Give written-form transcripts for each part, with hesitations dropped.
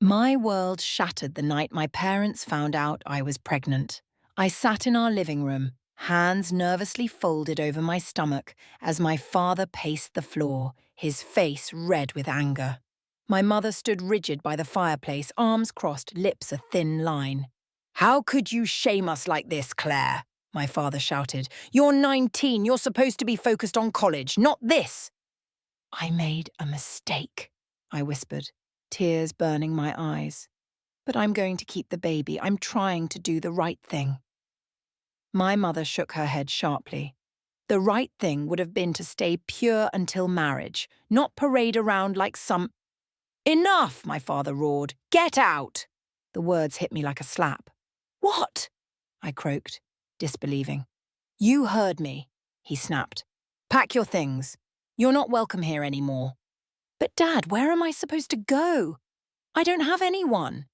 My world shattered the night my parents found out I was pregnant. I sat in our living room, hands nervously folded over my stomach as my father paced the floor, his face red with anger. My mother stood rigid by the fireplace, arms crossed, lips a thin line. "How could you shame us like this, Claire?" my father shouted. "You're 19, you're supposed to be focused on college, not this." "I made a mistake," I whispered, tears burning my eyes. "But I'm going to keep the baby. I'm trying to do the right thing." My mother shook her head sharply. The right thing would have been to stay pure until marriage, not parade around like some— "Enough!" my father roared. "Get out!" The words hit me like a slap. "What?" I croaked, disbelieving. "You heard me," he snapped. "Pack your things. You're not welcome here anymore." "But Dad, where am I supposed to go? I don't have anyone."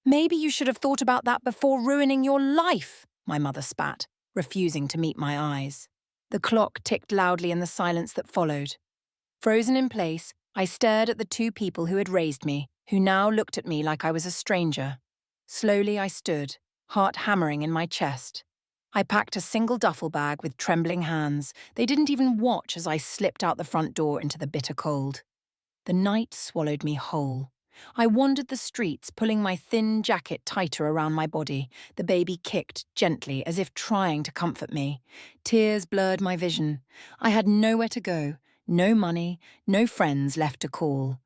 "Maybe you should have thought about that before ruining your life," my mother spat, refusing to meet my eyes. The clock ticked loudly in the silence that followed. Frozen in place, I stared at the two people who had raised me, who now looked at me like I was a stranger. Slowly I stood, heart hammering in my chest. I packed a single duffel bag with trembling hands. They didn't even watch as I slipped out the front door into the bitter cold. The night swallowed me whole. I wandered the streets, pulling my thin jacket tighter around my body. The baby kicked gently, as if trying to comfort me. Tears blurred my vision. I had nowhere to go, no money, no friends left to call.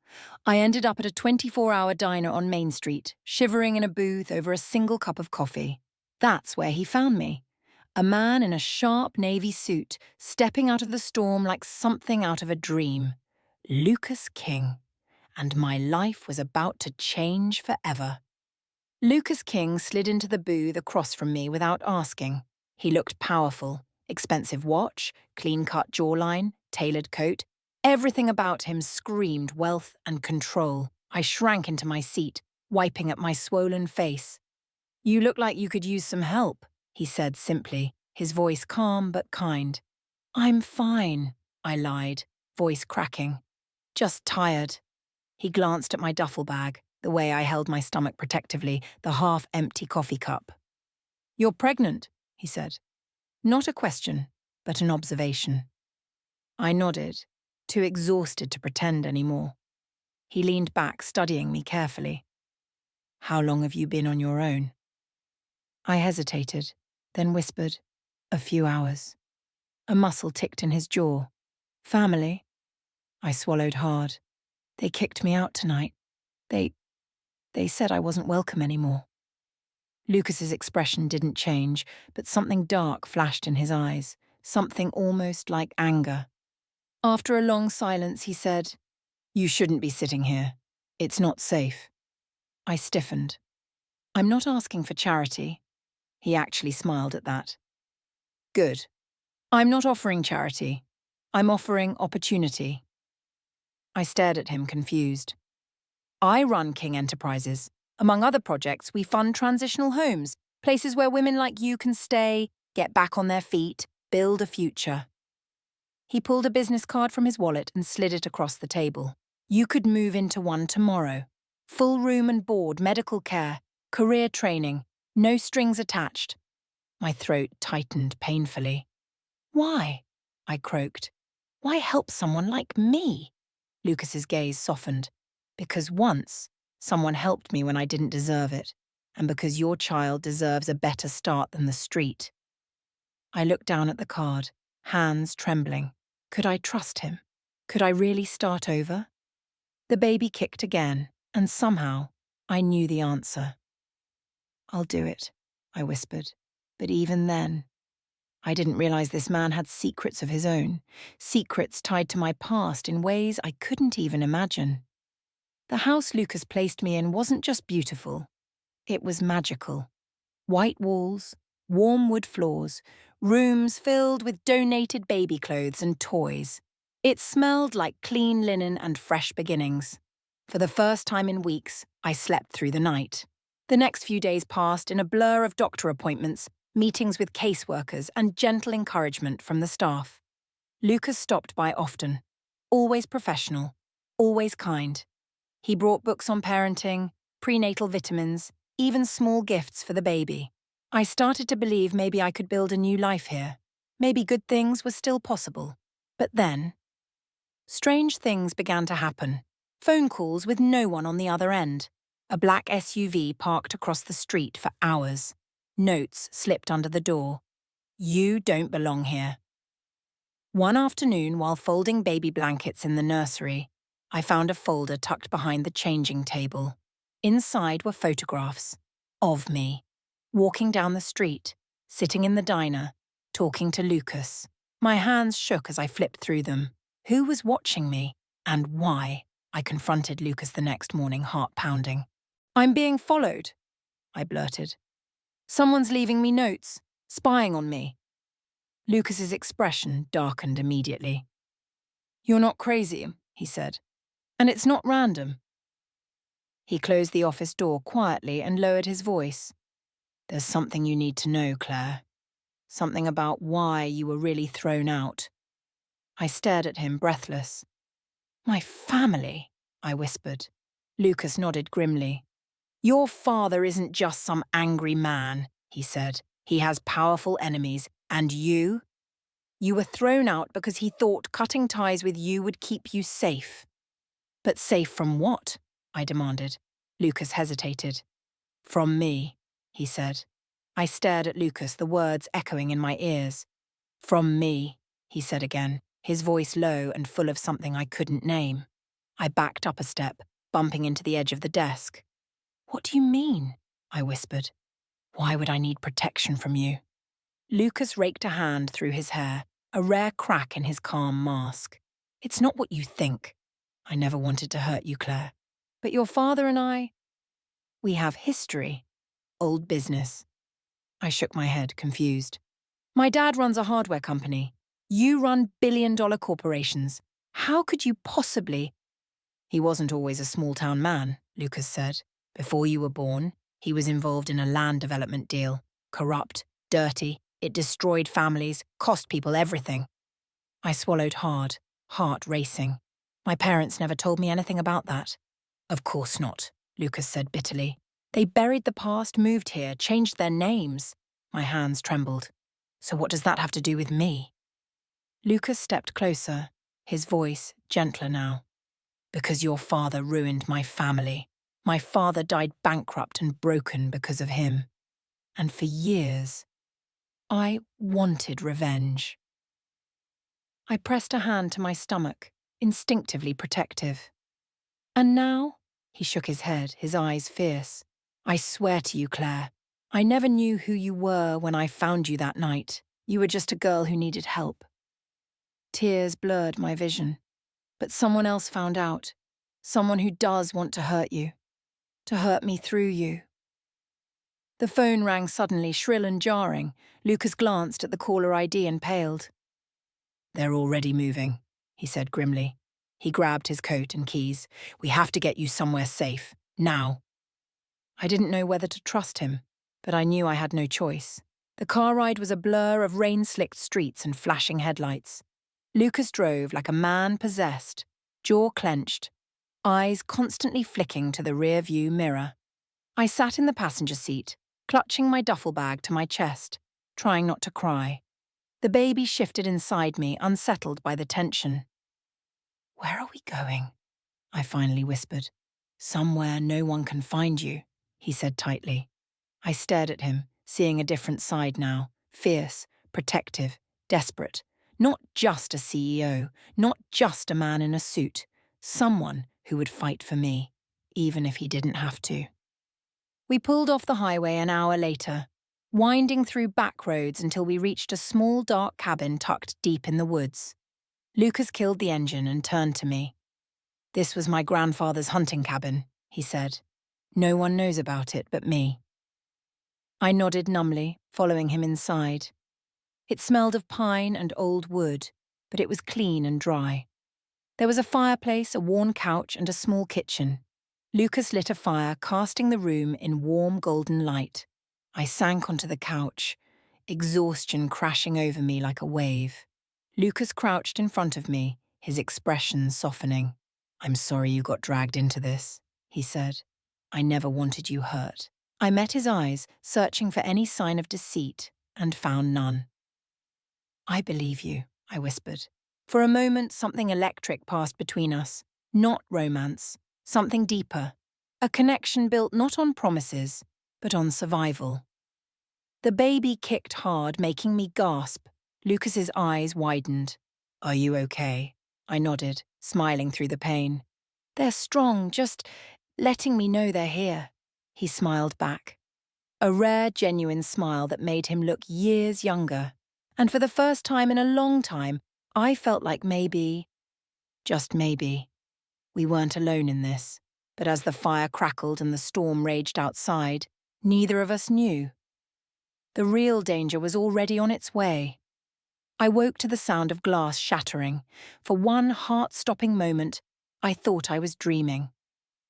I ended up at a 24-hour diner on Main Street, shivering in a booth over a single cup of coffee. That's where he found me. A man in a sharp navy suit, stepping out of the storm like something out of a dream. Lucas King, and my life was about to change forever. Lucas King slid into the booth across from me without asking. He looked powerful. Expensive watch, clean-cut jawline, tailored coat. Everything about him screamed wealth and control. I shrank into my seat, wiping at my swollen face. "You look like you could use some help," he said simply, his voice calm but kind. "I'm fine," I lied, voice cracking. "Just tired." He glanced at my duffel bag, the way I held my stomach protectively, the half-empty coffee cup. "You're pregnant," he said. Not a question, but an observation. I nodded, too exhausted to pretend anymore. He leaned back, studying me carefully. "How long have you been on your own?" I hesitated, then whispered, "A few hours." A muscle ticked in his jaw. "Family?" I swallowed hard. "They kicked me out tonight. They said I wasn't welcome anymore." Lucas's expression didn't change, but something dark flashed in his eyes, something almost like anger. After a long silence, he said, "You shouldn't be sitting here. It's not safe." I stiffened. "I'm not asking for charity." He actually smiled at that. "Good. I'm not offering charity. I'm offering opportunity." I stared at him, confused. "I run King Enterprises. Among other projects, we fund transitional homes, places where women like you can stay, get back on their feet, build a future." He pulled a business card from his wallet and slid it across the table. "You could move into one tomorrow. Full room and board, medical care, career training, no strings attached." My throat tightened painfully. "Why?" I croaked. "Why help someone like me?" Lucas's gaze softened. "Because once, someone helped me when I didn't deserve it, and because your child deserves a better start than the street." I looked down at the card, hands trembling. Could I trust him? Could I really start over? The baby kicked again, and somehow I knew the answer. "I'll do it," I whispered. But even then, I didn't realize this man had secrets of his own, secrets tied to my past in ways I couldn't even imagine. The house Lucas placed me in wasn't just beautiful. It was magical. White walls, warm wood floors, rooms filled with donated baby clothes and toys. It smelled like clean linen and fresh beginnings. For the first time in weeks, I slept through the night. The next few days passed in a blur of doctor appointments, meetings with caseworkers, and gentle encouragement from the staff. Lucas stopped by often, always professional, always kind. He brought books on parenting, prenatal vitamins, even small gifts for the baby. I started to believe maybe I could build a new life here. Maybe good things were still possible. But then, strange things began to happen. Phone calls with no one on the other end. A black SUV parked across the street for hours. Notes slipped under the door. You don't belong here. One afternoon, while folding baby blankets in the nursery, I found a folder tucked behind the changing table. Inside were photographs of me, walking down the street, sitting in the diner, talking to Lucas. My hands shook as I flipped through them. Who was watching me, and why? I confronted Lucas the next morning, heart pounding. I'm being followed, I blurted. Someone's leaving me notes, spying on me. Lucas's expression darkened immediately. You're not crazy, he said, and it's not random. He closed the office door quietly and lowered his voice. There's something you need to know, Claire. Something about why you were really thrown out. I stared at him, breathless. My family, I whispered. Lucas nodded grimly. Your father isn't just some angry man, he said. He has powerful enemies, and you? You were thrown out because he thought cutting ties with you would keep you safe. But safe from what? I demanded. Lucas hesitated. From me, he said. I stared at Lucas, the words echoing in my ears. From me, he said again, his voice low and full of something I couldn't name. I backed up a step, bumping into the edge of the desk. What do you mean? I whispered. Why would I need protection from you? Lucas raked a hand through his hair, a rare crack in his calm mask. It's not what you think. I never wanted to hurt you, Claire. But your father and I, we have history. Old business. I shook my head, confused. My dad runs a hardware company. You run billion-dollar corporations. How could you possibly? He wasn't always a small-town man, Lucas said. Before you were born, he was involved in a land development deal. Corrupt, dirty, it destroyed families, cost people everything. I swallowed hard, heart racing. My parents never told me anything about that. Of course not, Lucas said bitterly. They buried the past, moved here, changed their names. My hands trembled. So what does that have to do with me? Lucas stepped closer, his voice gentler now. Because your father ruined my family. My father died bankrupt and broken because of him. And for years, I wanted revenge. I pressed a hand to my stomach, instinctively protective. And now? He shook his head, his eyes fierce. I swear to you, Claire, I never knew who you were when I found you that night. You were just a girl who needed help. Tears blurred my vision. But someone else found out. Someone who does want to hurt you. To hurt me through you. The phone rang suddenly, shrill and jarring. Lucas glanced at the caller ID and paled. They're already moving, he said grimly. He grabbed his coat and keys. We have to get you somewhere safe. Now. I didn't know whether to trust him, but I knew I had no choice. The car ride was a blur of rain-slicked streets and flashing headlights. Lucas drove like a man possessed, jaw clenched, eyes constantly flicking to the rear-view mirror. I sat in the passenger seat, clutching my duffel bag to my chest, trying not to cry. The baby shifted inside me, unsettled by the tension. Where are we going? I finally whispered. Somewhere no one can find you, he said tightly. I stared at him, seeing a different side now, fierce, protective, desperate. Not just a CEO, not just a man in a suit, someone who would fight for me, even if he didn't have to. We pulled off the highway an hour later, winding through back roads until we reached a small dark cabin tucked deep in the woods. Lucas killed the engine and turned to me. This was my grandfather's hunting cabin, he said. No one knows about it but me. I nodded numbly, following him inside. It smelled of pine and old wood, but it was clean and dry. There was a fireplace, a worn couch, and a small kitchen. Lucas lit a fire, casting the room in warm golden light. I sank onto the couch, exhaustion crashing over me like a wave. Lucas crouched in front of me, his expression softening. I'm sorry you got dragged into this, he said. I never wanted you hurt. I met his eyes, searching for any sign of deceit, and found none. I believe you, I whispered. For a moment, something electric passed between us. Not romance, something deeper. A connection built not on promises, but on survival. The baby kicked hard, making me gasp. Lucas's eyes widened. Are you okay? I nodded, smiling through the pain. They're strong, just letting me know they're here. He smiled back. A rare, genuine smile that made him look years younger. And for the first time in a long time, I felt like maybe, just maybe, we weren't alone in this. But as the fire crackled and the storm raged outside, neither of us knew. The real danger was already on its way. I woke to the sound of glass shattering. For one heart-stopping moment, I thought I was dreaming.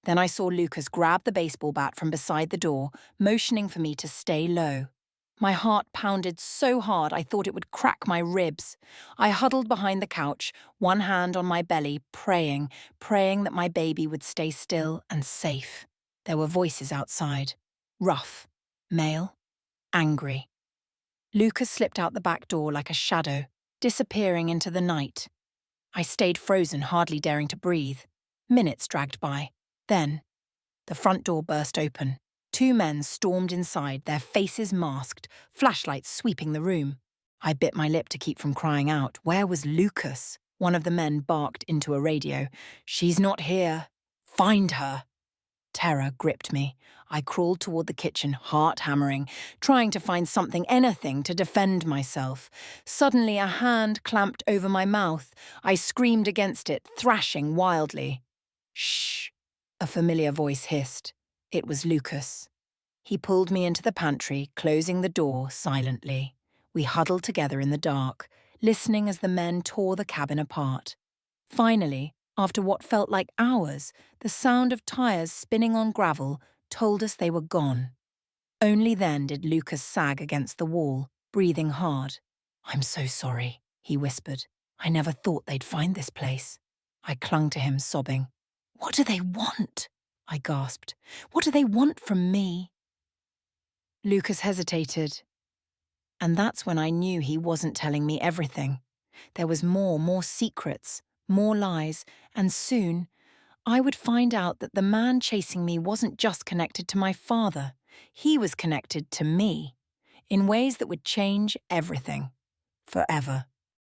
Then I saw Lucas grab the baseball bat from beside the door, motioning for me to stay low. My heart pounded so hard I thought it would crack my ribs. I huddled behind the couch, one hand on my belly, praying that my baby would stay still and safe. There were voices outside. Rough, male, angry. Lucas slipped out the back door like a shadow, disappearing into the night. I stayed frozen, hardly daring to breathe. Minutes dragged by. Then, the front door burst open. Two men stormed inside, their faces masked, flashlights sweeping the room. I bit my lip to keep from crying out. Where was Lucas? One of the men barked into a radio. She's not here. Find her. Terror gripped me. I crawled toward the kitchen, heart hammering, trying to find something, anything, to defend myself. Suddenly, a hand clamped over my mouth. I screamed against it, thrashing wildly. Shh, a familiar voice hissed. It was Lucas. He pulled me into the pantry, closing the door silently. We huddled together in the dark, listening as the men tore the cabin apart. Finally, after what felt like hours, the sound of tires spinning on gravel told us they were gone. Only then did Lucas sag against the wall, breathing hard. I'm so sorry, he whispered. I never thought they'd find this place. I clung to him, sobbing. What do they want? I gasped. What do they want from me? Lucas hesitated. And that's when I knew he wasn't telling me everything. There was more secrets, more lies, and soon I would find out that the man chasing me wasn't just connected to my father. He was connected to me, in ways that would change everything, forever.